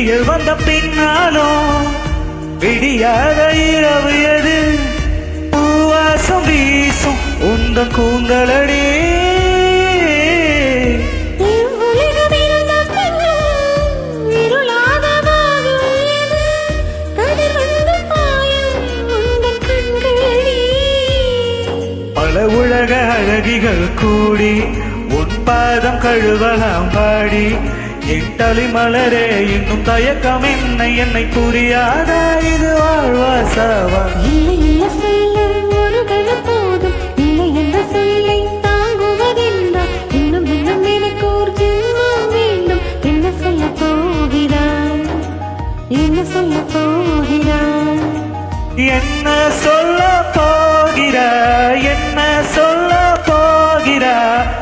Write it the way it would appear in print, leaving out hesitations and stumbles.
விடியல் வந்த பின்னாலும் விடியாத இரவு எது பூவாசம் வீசும் உந்த கூந்தலடி பல உலக அழகிகள் கூடி உன் பாதம் கழுவலாம் பாடி என் தலைமலரே இன்னும் தயக்கம் என்னை புரியாதா இது வாழ்வாசாவா போதும் இல்லை என்ற சொல்லை தாங்குவதென்றா இன்னும் இன்னும் எனக்கு ஒரு ஜென்மம் வேண்டும் என்ன சொல்ல போகிறாய் என்ன சொல்ல போகிறாய் என்ன சொல்ல போகிறாய் என்ன சொல்ல போகிறாய்